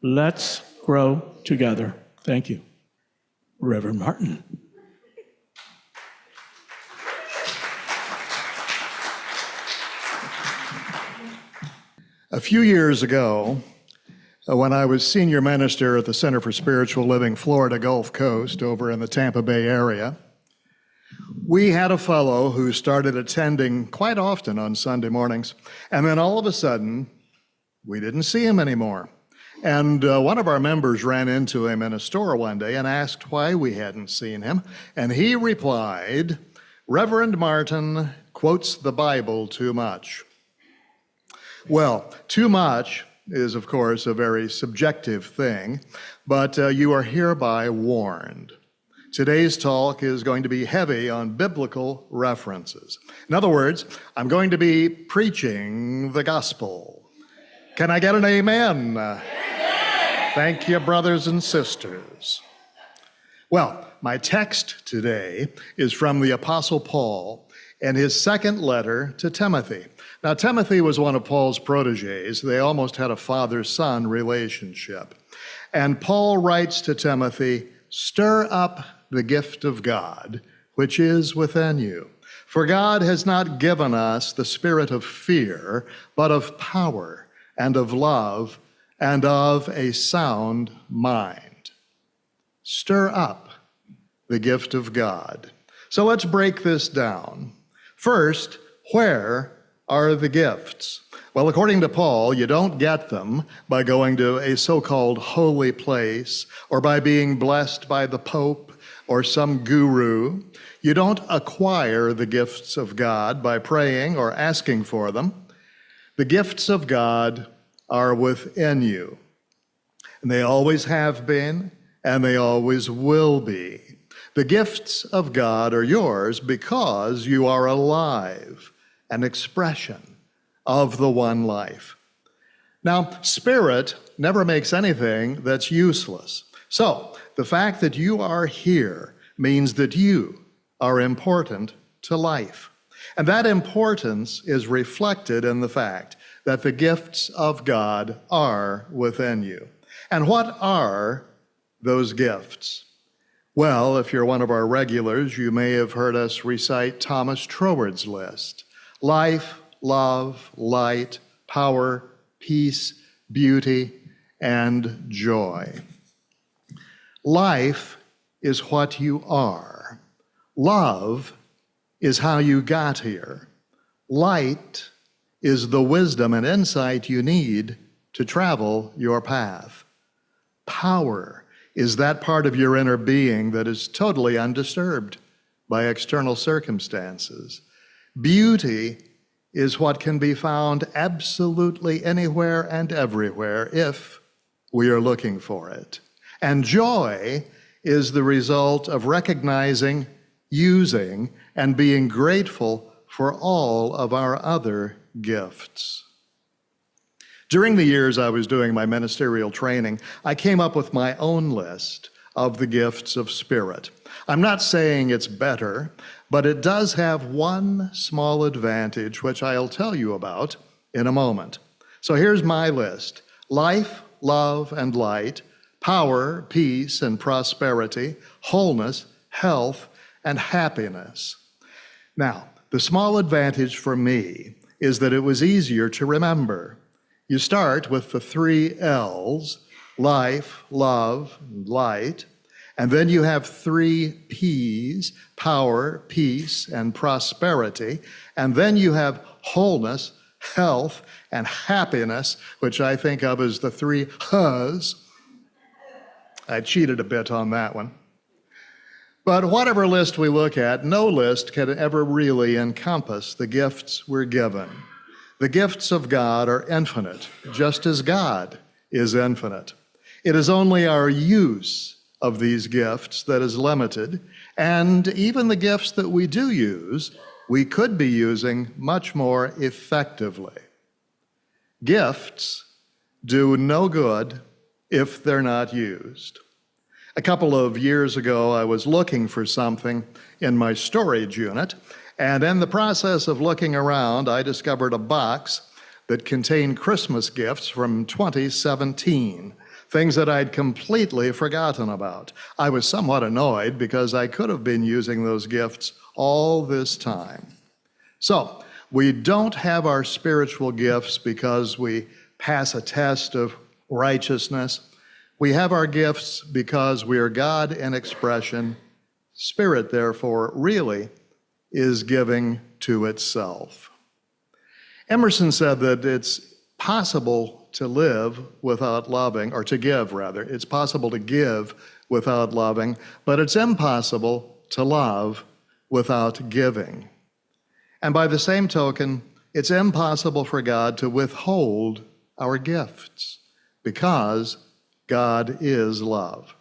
Let's grow together. Thank you. Reverend Martin. A few years ago, when I was senior minister at the Center for Spiritual Living, Florida Gulf Coast, over in the Tampa Bay area, we had a fellow who started attending quite often on Sunday mornings, and then all of a sudden, we didn't see him anymore. And one of our members ran into him in a store one day and asked why we hadn't seen him, and he replied, "Reverend Martin quotes the Bible too much." Well, too much is, of course, a very subjective thing, but you are hereby warned. Today's talk is going to be heavy on biblical references. In other words, I'm going to be preaching the gospel. Can I get an amen? Thank you, brothers and sisters. Well, my text today is from the Apostle Paul and his second letter to Timothy. Now, Timothy was one of Paul's proteges. They almost had a father-son relationship. And Paul writes to Timothy, "Stir up the gift of God, which is within you. For God has not given us the spirit of fear, but of power and of love and of a sound mind." Stir up the gift of God. So let's break this down. First, where are the gifts? Well, according to Paul, you don't get them by going to a so-called holy place or by being blessed by the Pope or some guru. You don't acquire the gifts of God by praying or asking for them. The gifts of God are within you. And they always have been, and they always will be. The gifts of God are yours because you are alive, an expression of the one life. Now, spirit never makes anything that's useless. So, the fact that you are here means that you are important to life. And that importance is reflected in the fact that the gifts of God are within you. And what are those gifts? Well, if you're one of our regulars, you may have heard us recite Thomas Troward's list: life, love, light, power, peace, beauty, and joy. Life is what you are. Love is how you got here. Light is the wisdom and insight you need to travel your path. Power is that part of your inner being that is totally undisturbed by external circumstances. Beauty is what can be found absolutely anywhere and everywhere if we are looking for it. And joy is the result of recognizing, using, and being grateful for all of our other gifts. During the years I was doing my ministerial training, I came up with my own list of the gifts of spirit. I'm not saying it's better, but it does have one small advantage, which I'll tell you about in a moment. So here's my list: life, love, and light, power, peace, and prosperity, wholeness, health, and happiness. Now, the small advantage for me is that it was easier to remember. You start with the 3 L's, life, love, and light, and then you have 3 P's, power, peace, and prosperity, and then you have wholeness, health, and happiness, which I think of as the 3 H's. I cheated a bit on that one. But whatever list we look at, no list can ever really encompass the gifts we're given. The gifts of God are infinite, just as God is infinite. It is only our use of these gifts that is limited, and even the gifts that we do use, we could be using much more effectively. Gifts do no good if they're not used. A couple of years ago, I was looking for something in my storage unit, and in the process of looking around, I discovered a box that contained Christmas gifts from 2017. things that I'd completely forgotten about. I was somewhat annoyed because I could have been using those gifts all this time. So, we don't have our spiritual gifts because we pass a test of righteousness. We have our gifts because we are God in expression. Spirit, therefore, really is giving to itself. Emerson said that it's possible to live without loving, or to give, rather. It's possible to give without loving, but it's impossible to love without giving. And by the same token, it's impossible for God to withhold our gifts because God is love.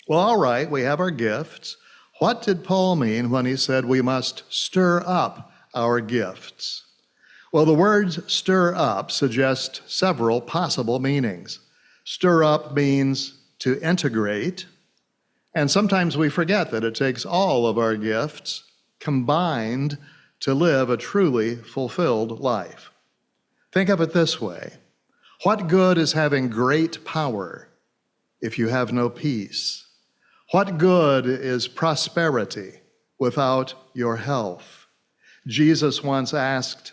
Well, all right, we have our gifts. What did Paul mean when he said we must stir up our gifts? Well, the words stir up suggest several possible meanings. Stir up means to integrate, and sometimes we forget that it takes all of our gifts combined to live a truly fulfilled life. Think of it this way. What good is having great power if you have no peace? What good is prosperity without your health? Jesus once asked,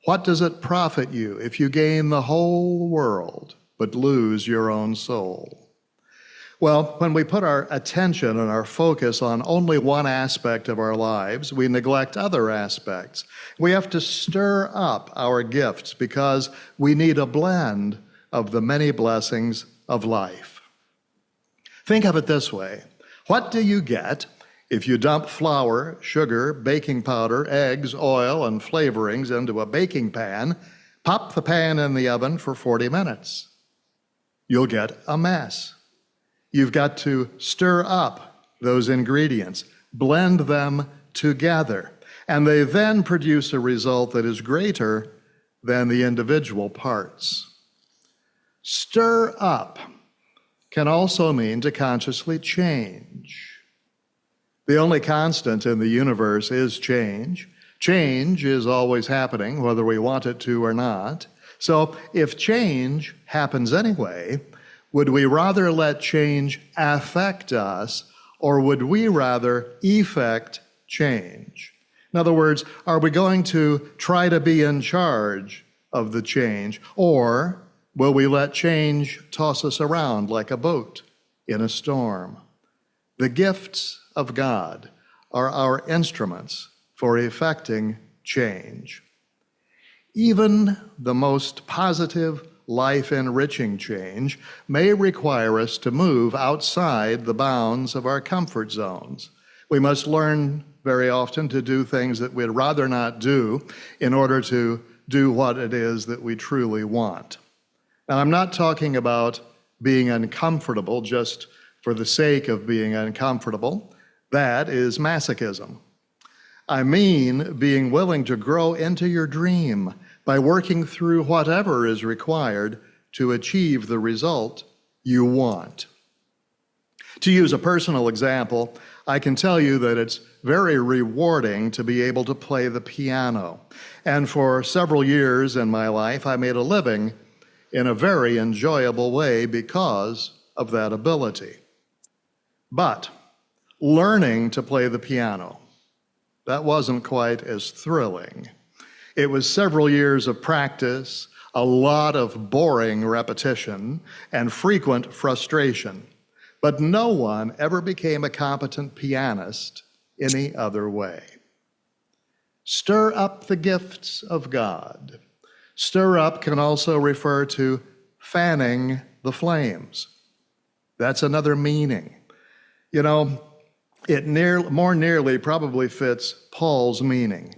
"What does it profit you if you gain the whole world but lose your own soul?" Well, when we put our attention and our focus on only one aspect of our lives, we neglect other aspects. We have to stir up our gifts because we need a blend of the many blessings of life. Think of it this way. What do you get if you dump flour, sugar, baking powder, eggs, oil, and flavorings into a baking pan, pop the pan in the oven for 40 minutes? You'll get a mess. You've got to stir up those ingredients, blend them together, and they then produce a result that is greater than the individual parts. Stir up can also mean to consciously change. The only constant in the universe is change. Change is always happening, whether we want it to or not. So if change happens anyway, would we rather let change affect us, or would we rather effect change? In other words, are we going to try to be in charge of the change, or will we let change toss us around like a boat in a storm? The gifts of God are our instruments for effecting change. Even the most positive, life-enriching change may require us to move outside the bounds of our comfort zones. We must learn very often to do things that we'd rather not do in order to do what it is that we truly want. Now, I'm not talking about being uncomfortable just for the sake of being uncomfortable. That is masochism. I mean being willing to grow into your dream by working through whatever is required to achieve the result you want. To use a personal example, I can tell you that it's very rewarding to be able to play the piano. And for several years in my life, I made a living in a very enjoyable way because of that ability. But learning to play the piano, that wasn't quite as thrilling. It was several years of practice, a lot of boring repetition, and frequent frustration. But no one ever became a competent pianist any other way. Stir up the gifts of God. Stir up can also refer to fanning the flames. That's another meaning. You know, it more nearly probably fits Paul's meaning.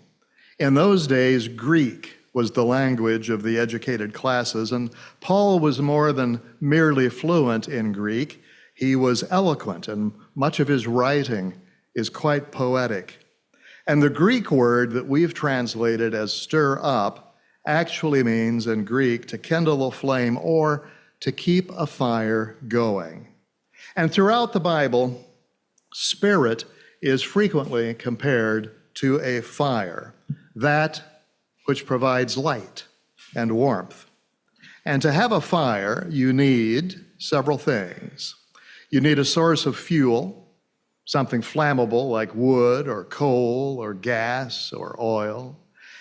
In those days, Greek was the language of the educated classes, and Paul was more than merely fluent in Greek. He was eloquent, and much of his writing is quite poetic. And the Greek word that we've translated as stir up actually means in Greek to kindle a flame or to keep a fire going. And throughout the Bible, spirit is frequently compared to a fire, that which provides light and warmth. And to have a fire, you need several things. You need a source of fuel, something flammable like wood or coal or gas or oil.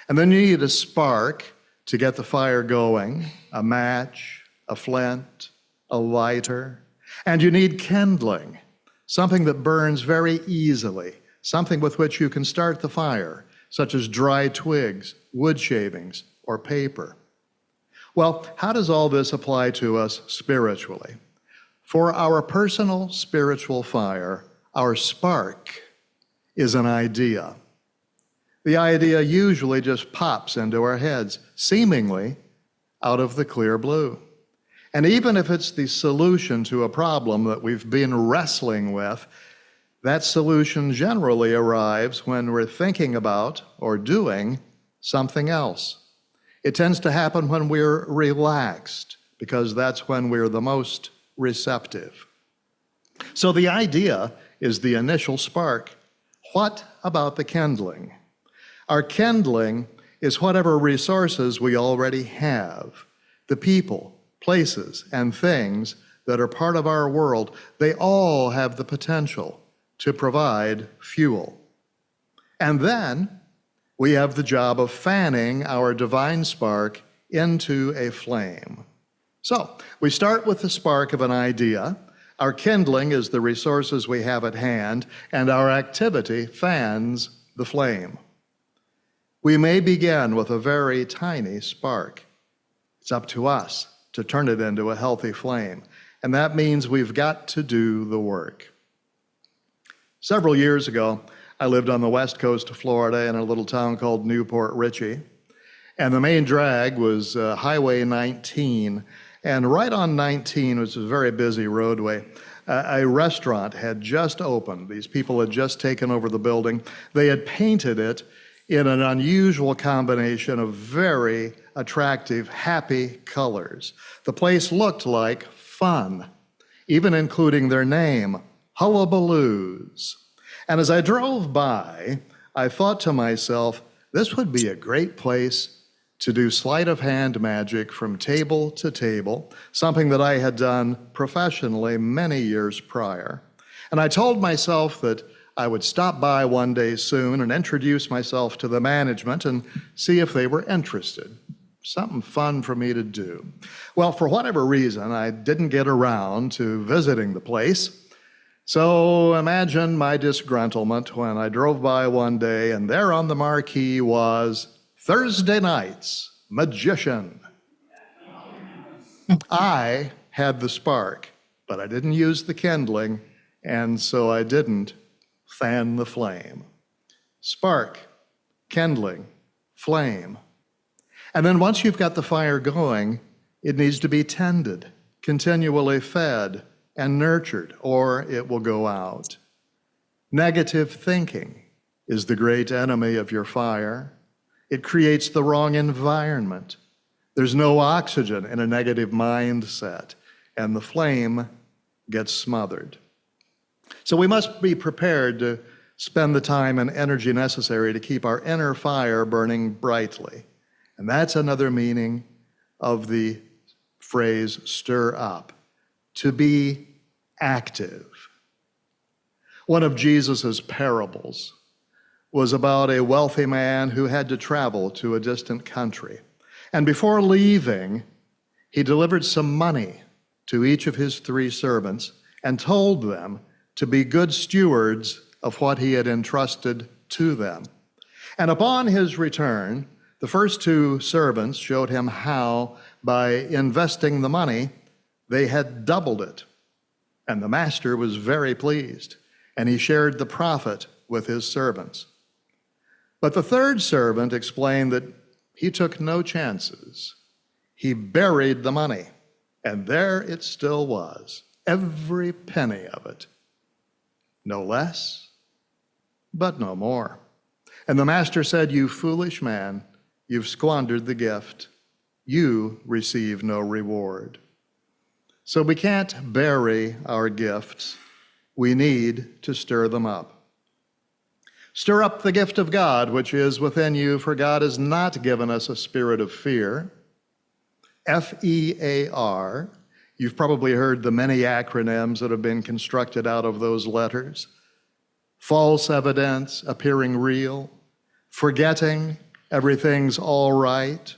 And then you need a spark to get the fire going, a match, a flint, a lighter. And you need kindling, something that burns very easily, something with which you can start the fire, such as dry twigs, wood shavings, or paper. Well, how does all this apply to us spiritually? For our personal spiritual fire, our spark is an idea. The idea usually just pops into our heads, seemingly out of the clear blue. And even if it's the solution to a problem that we've been wrestling with, that solution generally arrives when we're thinking about or doing something else. It tends to happen when we're relaxed, because that's when we're the most receptive. So the idea is the initial spark. What about the kindling? Our kindling is whatever resources we already have. The people, places, and things that are part of our world, they all have the potential to provide fuel. And then we have the job of fanning our divine spark into a flame. So we start with the spark of an idea. Our kindling is the resources we have at hand, and our activity fans the flame. We may begin with a very tiny spark. It's up to us to turn it into a healthy flame, and that means we've got to do the work. Several years ago, I lived on the west coast of Florida in a little town called Newport Richey, and the main drag was Highway 19, and right on 19, which is a very busy roadway, a restaurant had just opened. These people had just taken over the building. They had painted it in an unusual combination of very attractive, happy colors. The place looked like fun, even including their name, Hullabaloos. And as I drove by, I thought to myself, this would be a great place to do sleight of hand magic from table to table, something that I had done professionally many years prior. And I told myself that I would stop by one day soon and introduce myself to the management and see if they were interested. Something fun for me to do. Well, for whatever reason, I didn't get around to visiting the place. So imagine my disgruntlement when I drove by one day and there on the marquee was Thursday nights, magician. I had the spark, but I didn't use the kindling, and so I didn't fan the flame. Spark, kindling, flame. And then once you've got the fire going, it needs to be tended, continually fed and nurtured, or it will go out. Negative thinking is the great enemy of your fire. It creates the wrong environment. There's no oxygen in a negative mindset, and the flame gets smothered. So we must be prepared to spend the time and energy necessary to keep our inner fire burning brightly. And that's another meaning of the phrase stir up, to be active. One of Jesus's parables was about a wealthy man who had to travel to a distant country. And before leaving, he delivered some money to each of his 3 servants and told them to be good stewards of what he had entrusted to them. And upon his return, the first 2 servants showed him how, by investing the money, they had doubled it. And the master was very pleased, and he shared the profit with his servants. But the 3rd servant explained that he took no chances. He buried the money, and there it still was, every penny of it. No less, but no more. And the master said, "You foolish man, you've squandered the gift. You receive no reward." So we can't bury our gifts. We need to stir them up. Stir up the gift of God which is within you, for God has not given us a spirit of fear, FEAR. You've probably heard the many acronyms that have been constructed out of those letters. False evidence appearing real, forgetting everything's all right.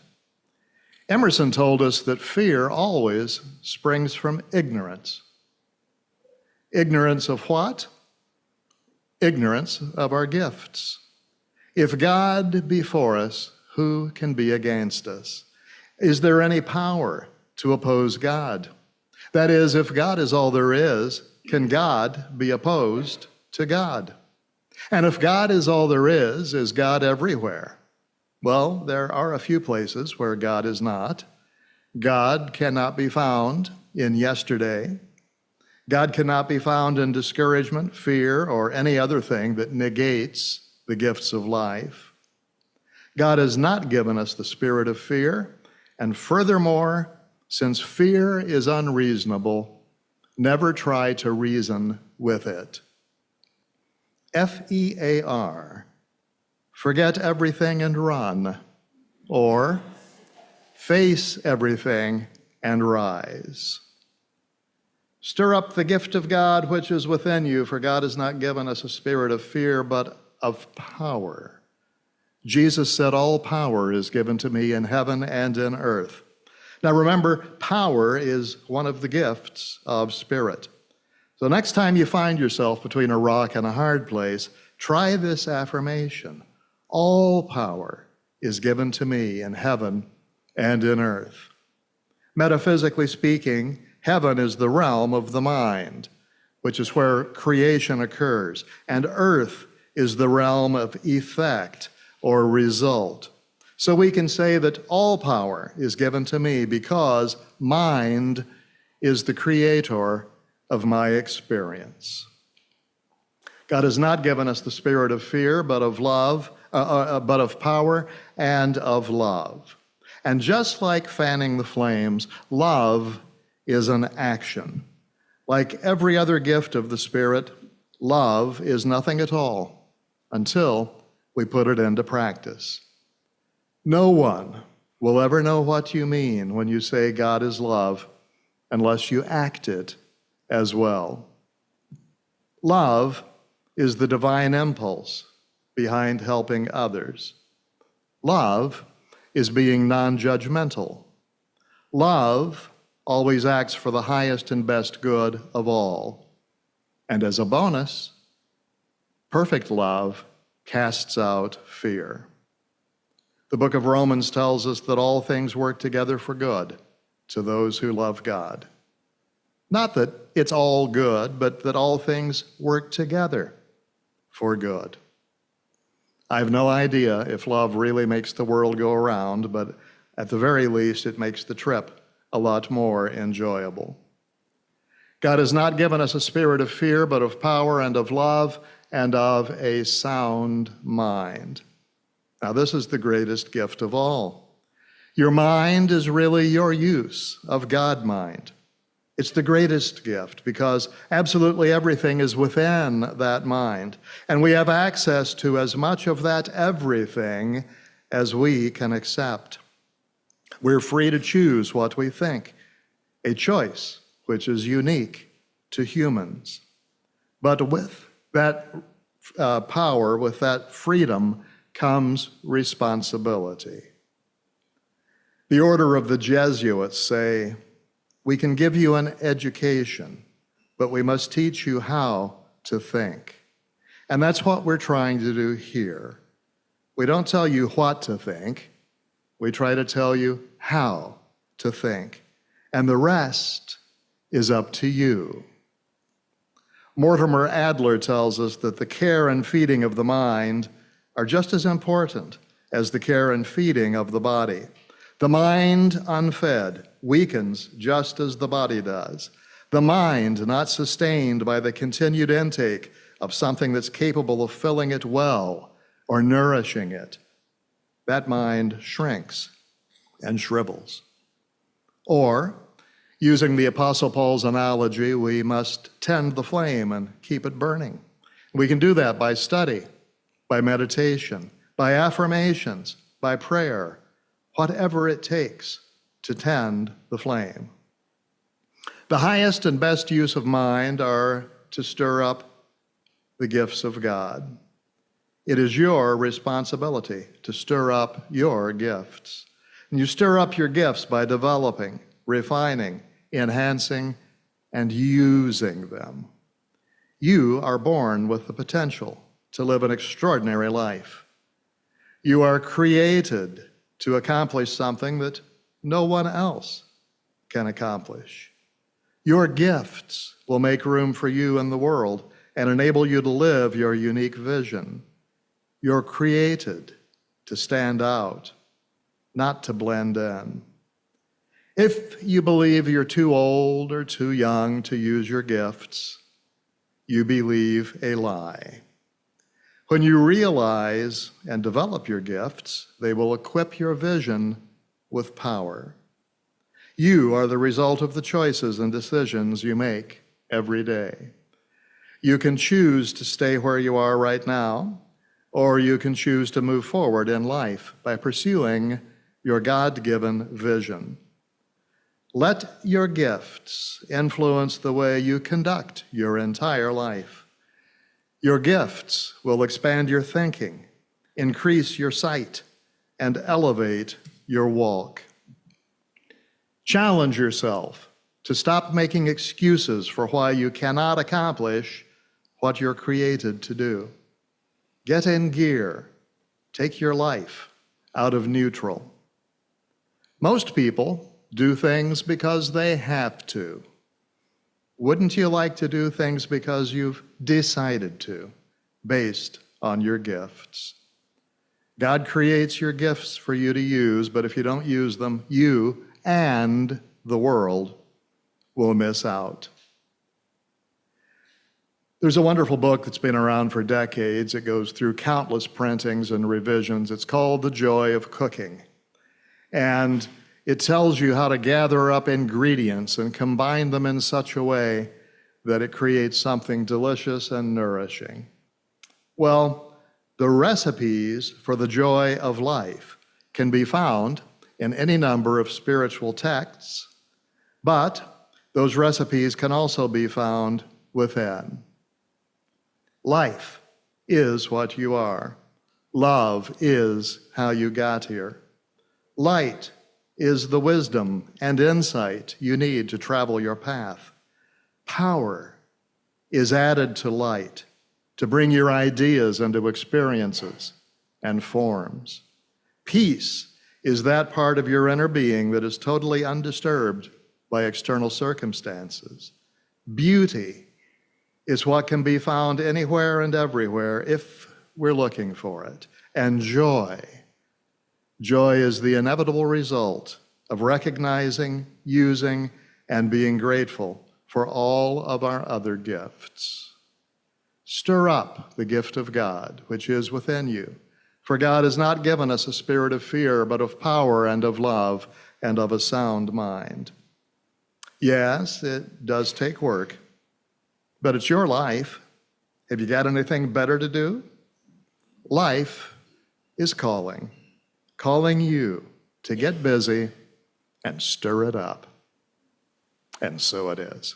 Emerson told us that fear always springs from ignorance. Ignorance of what? Ignorance of our gifts. If God be for us, who can be against us? Is there any power to oppose God? That is, if God is all there is, can God be opposed to God? And if God is all there is God everywhere? Well, there are a few places where God is not. God cannot be found in yesterday. God cannot be found in discouragement, fear, or any other thing that negates the gifts of life. God has not given us the spirit of fear, and furthermore, since fear is unreasonable, never try to reason with it. FEAR, forget everything and run, or face everything and rise. Stir up the gift of God which is within you, for God has not given us a spirit of fear, but of power. Jesus said, all power is given to me in heaven and in earth. Now remember, power is one of the gifts of spirit. So next time you find yourself between a rock and a hard place, try this affirmation. All power is given to me in heaven and in earth. Metaphysically speaking, heaven is the realm of the mind, which is where creation occurs, and earth is the realm of effect or result. So we can say that all power is given to me because mind is the creator of my experience. God has not given us the spirit of fear, but of love, but of power and of love. And just like fanning the flames, love is an action. Like every other gift of the Spirit, love is nothing at all until we put it into practice. No one will ever know what you mean when you say God is love unless you act it as well. Love is the divine impulse behind helping others. Love is being non-judgmental. Love always acts for the highest and best good of all. And as a bonus, perfect love casts out fear. The book of Romans tells us that all things work together for good to those who love God. Not that it's all good, but that all things work together for good. I have no idea if love really makes the world go around, but at the very least, it makes the trip a lot more enjoyable. God has not given us a spirit of fear, but of power and of love and of a sound mind. Now, this is the greatest gift of all. Your mind is really your use of God mind. It's the greatest gift because absolutely everything is within that mind, and we have access to as much of that everything as we can accept. We're free to choose what we think, a choice which is unique to humans. But with that power, with that freedom, comes responsibility. The order of the Jesuits say, we can give you an education, but we must teach you how to think. And that's what we're trying to do here. We don't tell you what to think. We try to tell you how to think. And the rest is up to you. Mortimer Adler tells us that the care and feeding of the mind are just as important as the care and feeding of the body. The mind unfed weakens just as the body does. The mind not sustained by the continued intake of something that's capable of filling it well or nourishing it, that mind shrinks and shrivels. Or, using the Apostle Paul's analogy, we must tend the flame and keep it burning. We can do that by study, by meditation, by affirmations, by prayer, whatever it takes. to tend the flame. The highest and best use of mind are to stir up the gifts of God. It is your responsibility to stir up your gifts. And you stir up your gifts by developing, refining, enhancing, and using them. You are born with the potential to live an extraordinary life. You are created to accomplish something that no one else can accomplish. Your gifts will make room for you in the world and enable you to live your unique vision. You're created to stand out, not to blend in. If you believe you're too old or too young to use your gifts, you believe a lie. When you realize and develop your gifts, they will equip your vision with power. You are the result of the choices and decisions you make every day. You can choose to stay where you are right now, or you can choose to move forward in life by pursuing your God-given vision. Let your gifts influence the way you conduct your entire life. Your gifts will expand your thinking, increase your sight, and elevate your walk. Challenge yourself to stop making excuses for why you cannot accomplish what you're created to do. Get in gear. Take your life out of neutral. Most people do things because they have to. Wouldn't you like to do things because you've decided to, based on your gifts? God creates your gifts for you to use, but if you don't use them, you and the world will miss out. There's a wonderful book that's been around for decades. It goes through countless printings and revisions. It's called The Joy of Cooking. And it tells you how to gather up ingredients and combine them in such a way that it creates something delicious and nourishing. Well, the recipes for the joy of life can be found in any number of spiritual texts, but those recipes can also be found within. Life is what you are. Love is how you got here. Light is the wisdom and insight you need to travel your path. Power is added to light to bring your ideas into experiences and forms. Peace is that part of your inner being that is totally undisturbed by external circumstances. Beauty is what can be found anywhere and everywhere if we're looking for it. And joy is the inevitable result of recognizing, using, and being grateful for all of our other gifts. Stir up the gift of God, which is within you. For God has not given us a spirit of fear, but of power and of love and of a sound mind. Yes, it does take work, but it's your life. Have you got anything better to do? Life is calling you to get busy and stir it up. And so it is.